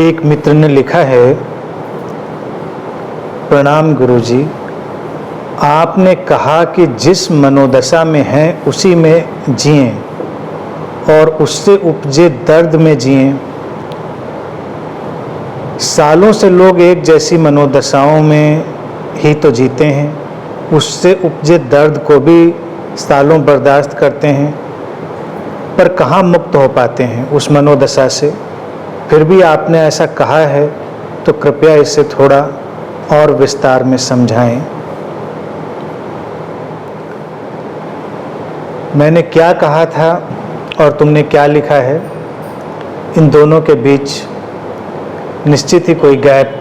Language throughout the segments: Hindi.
एक मित्र ने लिखा है, प्रणाम गुरुजी, आपने कहा कि जिस मनोदशा में हैं उसी में जिएं और उससे उपजे दर्द में जिएं। सालों से लोग एक जैसी मनोदशाओं में ही तो जीते हैं, उससे उपजे दर्द को भी सालों बर्दाश्त करते हैं, पर कहाँ मुक्त हो पाते हैं उस मनोदशा से। फिर भी आपने ऐसा कहा है तो कृपया इसे थोड़ा और विस्तार में समझाएं। मैंने क्या कहा था और तुमने क्या लिखा है, इन दोनों के बीच निश्चित ही कोई गैप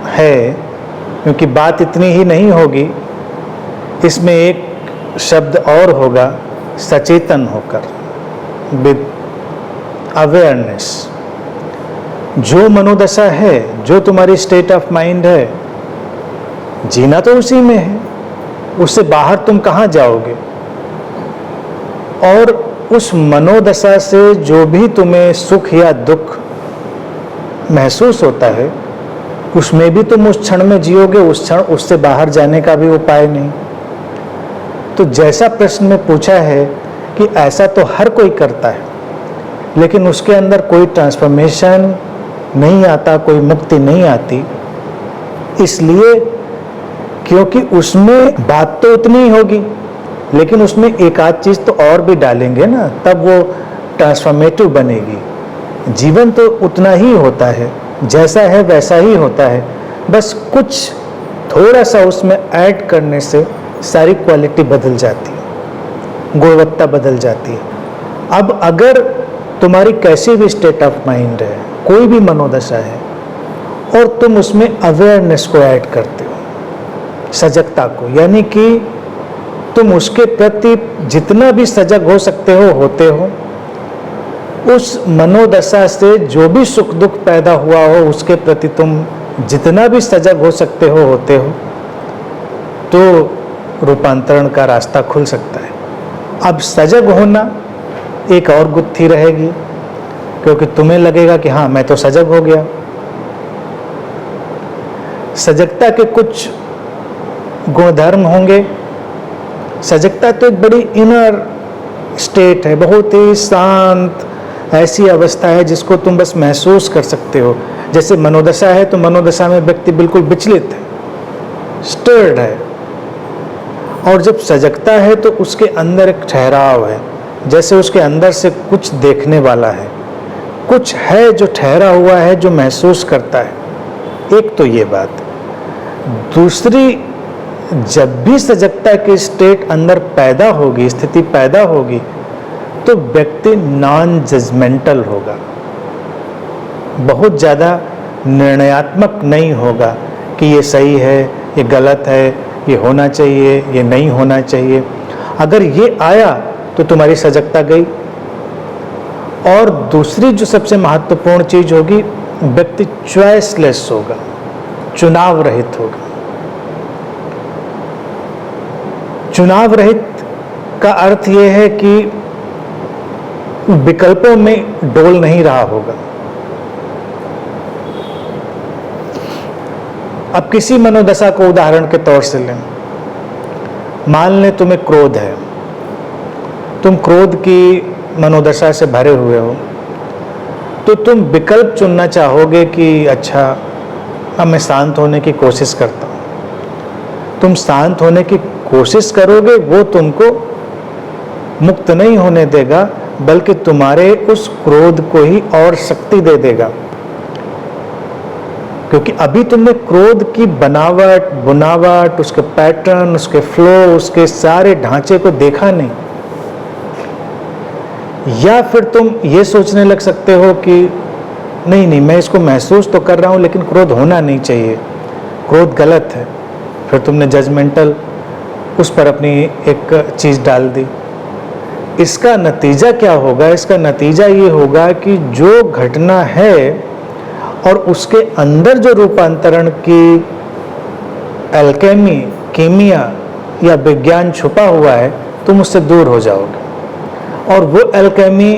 है, क्योंकि बात इतनी ही नहीं होगी, इसमें एक शब्द और होगा, सचेतन होकर, विद अवेयरनेस। जो मनोदशा है, जो तुम्हारी स्टेट ऑफ माइंड है, जीना तो उसी में है, उससे बाहर तुम कहाँ जाओगे। और उस मनोदशा से जो भी तुम्हें सुख या दुख महसूस होता है, उसमें भी तुम उस क्षण में जियोगे, उस क्षण उससे बाहर जाने का भी उपाय नहीं। तो जैसा प्रश्न में पूछा है कि ऐसा तो हर कोई करता है, लेकिन उसके अंदर कोई ट्रांसफॉर्मेशन नहीं आता, कोई मुक्ति नहीं आती, इसलिए क्योंकि उसमें बात तो उतनी ही होगी, लेकिन उसमें एक आध चीज़ तो और भी डालेंगे ना, तब वो ट्रांसफॉर्मेटिव बनेगी। जीवन तो उतना ही होता है, जैसा है वैसा ही होता है, बस कुछ थोड़ा सा उसमें ऐड करने से सारी क्वालिटी बदल जाती है, गुणवत्ता बदल जाती है। अब अगर तुम्हारी कैसी भी स्टेट ऑफ माइंड है, कोई भी मनोदशा है, और तुम उसमें अवेयरनेस को ऐड करते हो, सजगता को, यानी कि तुम उसके प्रति जितना भी सजग हो सकते हो होते हो, उस मनोदशा से जो भी सुख दुख पैदा हुआ हो उसके प्रति तुम जितना भी सजग हो सकते हो होते हो, तो रूपांतरण का रास्ता खुल सकता है। अब सजग होना एक और गुत्थी रहेगी, क्योंकि तुम्हें लगेगा कि हाँ मैं तो सजग हो गया। सजगता के कुछ गुणधर्म होंगे। सजगता तो एक बड़ी इनर स्टेट है, बहुत ही शांत ऐसी अवस्था है जिसको तुम बस महसूस कर सकते हो। जैसे मनोदशा है तो मनोदशा में व्यक्ति बिल्कुल विचलित है, स्टर्ड है, और जब सजगता है तो उसके अंदर एक ठहराव है, जैसे उसके अंदर से कुछ देखने वाला है, कुछ है जो ठहरा हुआ है, जो महसूस करता है। एक तो ये बात। दूसरी, जब भी सजगता की स्टेट अंदर पैदा होगी, स्थिति पैदा होगी, तो व्यक्ति नॉन जजमेंटल होगा, बहुत ज़्यादा निर्णयात्मक नहीं होगा कि ये सही है, ये गलत है, ये होना चाहिए, ये नहीं होना चाहिए। अगर ये आया तो तुम्हारी सजगता गई। और दूसरी जो सबसे महत्वपूर्ण चीज होगी, व्यक्ति चॉइसलेस होगा, चुनाव रहित होगा। चुनाव रहित का अर्थ यह है कि विकल्पों में डोल नहीं रहा होगा। अब किसी मनोदशा को उदाहरण के तौर से लें, मान लें तुम्हें क्रोध है, तुम क्रोध की मनोदशा से भरे हुए हो, तो तुम विकल्प चुनना चाहोगे कि अच्छा अब मैं शांत होने की कोशिश करता हूँ। तुम शांत होने की कोशिश करोगे, वो तुमको मुक्त नहीं होने देगा, बल्कि तुम्हारे उस क्रोध को ही और शक्ति दे देगा। क्योंकि अभी तुमने क्रोध की बनावट, बुनावट, उसके पैटर्न, उसके फ्लो, उसके सारे ढांचे को देखा नहीं। या फिर तुम ये सोचने लग सकते हो कि नहीं मैं इसको महसूस तो कर रहा हूँ, लेकिन क्रोध होना नहीं चाहिए, क्रोध गलत है। फिर तुमने जजमेंटल उस पर अपनी एक चीज़ डाल दी। इसका नतीजा क्या होगा? इसका नतीजा ये होगा कि जो घटना है और उसके अंदर जो रूपांतरण की एल्केमी, कीमिया या विज्ञान छुपा हुआ है, तुम उससे दूर हो जाओगे। और वो एल्केमी,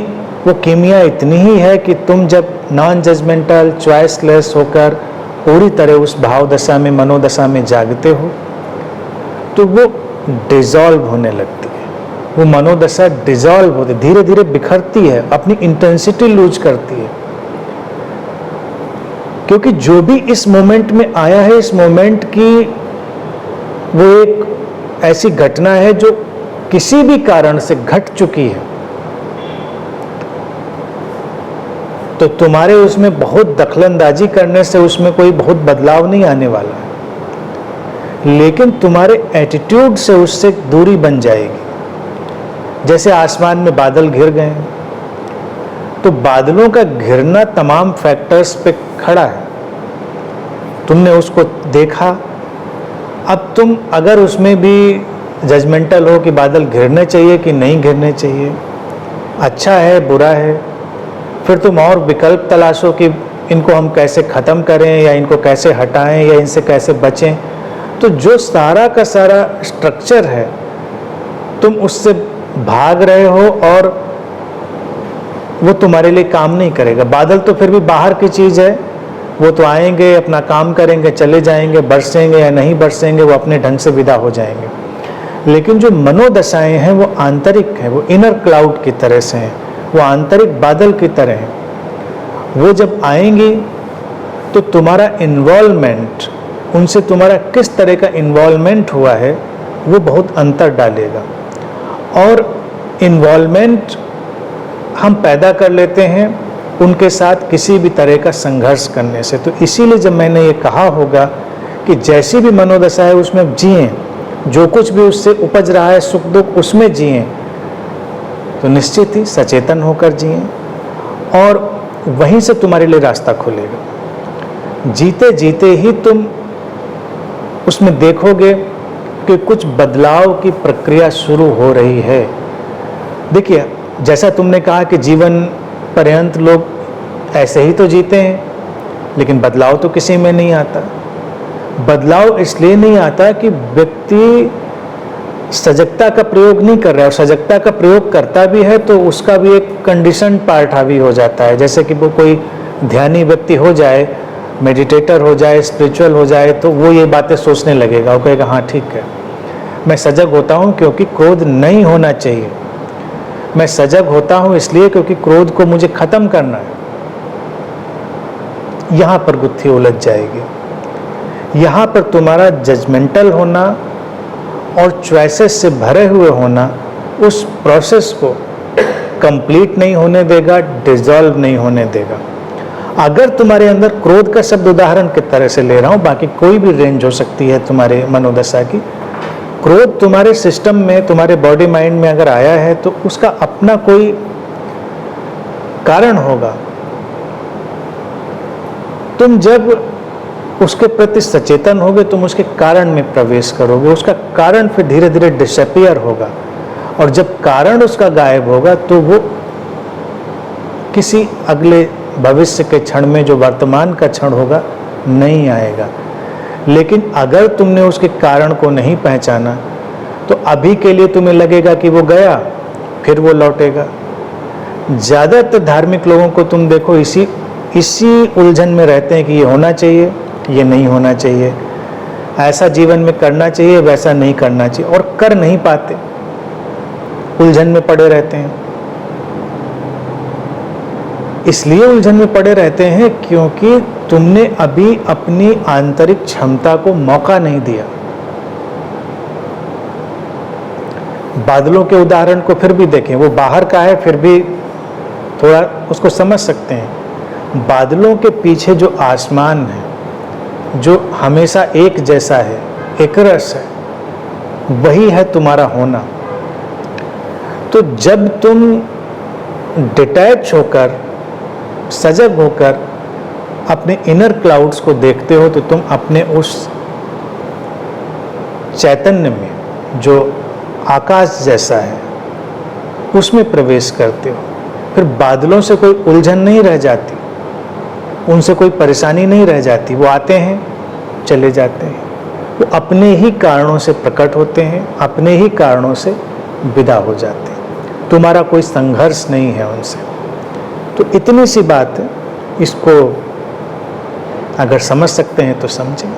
वो कीमिया इतनी ही है कि तुम जब नॉन जजमेंटल चॉइसलेस होकर पूरी तरह उस भाव दशा में मनोदशा में जागते हो तो वो डिसॉल्व होने लगती है, वो मनोदशा डिसॉल्व होती, धीरे धीरे बिखरती है, अपनी इंटेंसिटी लूज करती है। क्योंकि जो भी इस मोमेंट में आया है, इस मोमेंट की वो एक ऐसी घटना है जो किसी भी कारण से घट चुकी है, तो तुम्हारे उसमें बहुत दखलंदाजी करने से उसमें कोई बहुत बदलाव नहीं आने वाला है, लेकिन तुम्हारे एटीट्यूड से उससे दूरी बन जाएगी। जैसे आसमान में बादल घिर गए हैं, तो बादलों का घिरना तमाम फैक्टर्स पे खड़ा है, तुमने उसको देखा। अब तुम अगर उसमें भी जजमेंटल हो कि बादल घिरने चाहिए कि नहीं घिरने चाहिए, अच्छा है बुरा है, फिर तुम और विकल्प तलाशो कि इनको हम कैसे ख़त्म करें या इनको कैसे हटाएं या इनसे कैसे बचें। तो जो सारा का सारा स्ट्रक्चर है तुम उससे भाग रहे हो और वो तुम्हारे लिए काम नहीं करेगा। बादल तो फिर भी बाहर की चीज़ है, वो तो आएंगे, अपना काम करेंगे, चले जाएंगे, बरसेंगे या नहीं बरसेंगे, वो अपने ढंग से विदा हो जाएंगे। लेकिन जो मनोदशाएं हैं वो आंतरिक है, वो इनर क्लाउड की तरह से हैं, वो आंतरिक बादल की तरह हैं। वो जब आएंगी तो तुम्हारा इन्वॉल्वमेंट, उनसे तुम्हारा किस तरह का इन्वॉल्वमेंट हुआ है वो बहुत अंतर डालेगा। और इन्वॉल्वमेंट हम पैदा कर लेते हैं उनके साथ किसी भी तरह का संघर्ष करने से। तो इसीलिए जब मैंने ये कहा होगा कि जैसी भी मनोदशा है उसमें जिएं, जो कुछ भी उससे उपज रहा है सुख दुख उसमें जिएं, तो निश्चित ही सचेतन होकर जिएं और वहीं से तुम्हारे लिए रास्ता खुलेगा। जीते जीते ही तुम उसमें देखोगे कि कुछ बदलाव की प्रक्रिया शुरू हो रही है। देखिए, जैसा तुमने कहा कि जीवन पर्यंत लोग ऐसे ही तो जीते हैं, लेकिन बदलाव तो किसी में नहीं आता। बदलाव इसलिए नहीं आता कि व्यक्ति सजगता का प्रयोग नहीं कर रहा है, और सजगता का प्रयोग करता भी है तो उसका भी एक कंडीशन पार्ट हावी हो जाता है। जैसे कि वो कोई ध्यानी व्यक्ति हो जाए, मेडिटेटर हो जाए, स्पिरिचुअल हो जाए, तो वो ये बातें सोचने लगेगा, वो कहेगा हाँ ठीक है, मैं सजग होता हूँ क्योंकि क्रोध नहीं होना चाहिए, मैं सजग होता हूँ इसलिए क्योंकि क्रोध को मुझे खत्म करना है। यहाँ पर गुत्थी उलझ जाएगी। यहाँ पर तुम्हारा जजमेंटल होना और चॉइसेस से भरे हुए होना उस प्रोसेस को कंप्लीट नहीं होने देगा, डिसॉल्व नहीं होने देगा। अगर तुम्हारे अंदर क्रोध का शब्द उदाहरण की तरह से ले रहा हूँ, बाकी कोई भी रेंज हो सकती है तुम्हारे मनोदशा की, क्रोध तुम्हारे सिस्टम में, तुम्हारे बॉडी माइंड में अगर आया है तो उसका अपना कोई कारण होगा। तुम जब उसके प्रति सचेतन होगे तुम उसके कारण में प्रवेश करोगे, उसका कारण फिर धीरे धीरे डिसअपीयर होगा, और जब कारण उसका गायब होगा तो वो किसी अगले भविष्य के क्षण में जो वर्तमान का क्षण होगा नहीं आएगा। लेकिन अगर तुमने उसके कारण को नहीं पहचाना तो अभी के लिए तुम्हें लगेगा कि वो गया, फिर वो लौटेगा। ज़्यादातर धार्मिक लोगों को तुम देखो इसी उलझन में रहते हैं कि ये होना चाहिए, ये नहीं होना चाहिए, ऐसा जीवन में करना चाहिए, वैसा नहीं करना चाहिए, और कर नहीं पाते, उलझन में पड़े रहते हैं। इसलिए उलझन में पड़े रहते हैं क्योंकि तुमने अभी अपनी आंतरिक क्षमता को मौका नहीं दिया। बादलों के उदाहरण को फिर भी देखें, वो बाहर का है फिर भी थोड़ा उसको समझ सकते हैं। बादलों के पीछे जो आसमान है, जो हमेशा एक जैसा है, एक रस है, वही है तुम्हारा होना। तो जब तुम डिटैच होकर, सजग होकर अपने इनर क्लाउड्स को देखते हो तो तुम अपने उस चैतन्य में जो आकाश जैसा है उसमें प्रवेश करते हो। फिर बादलों से कोई उलझन नहीं रह जाती, उनसे कोई परेशानी नहीं रह जाती। वो आते हैं, चले जाते हैं, वो अपने ही कारणों से प्रकट होते हैं, अपने ही कारणों से विदा हो जाते हैं। तुम्हारा कोई संघर्ष नहीं है उनसे। तो इतनी सी बात है, इसको अगर समझ सकते हैं तो समझें।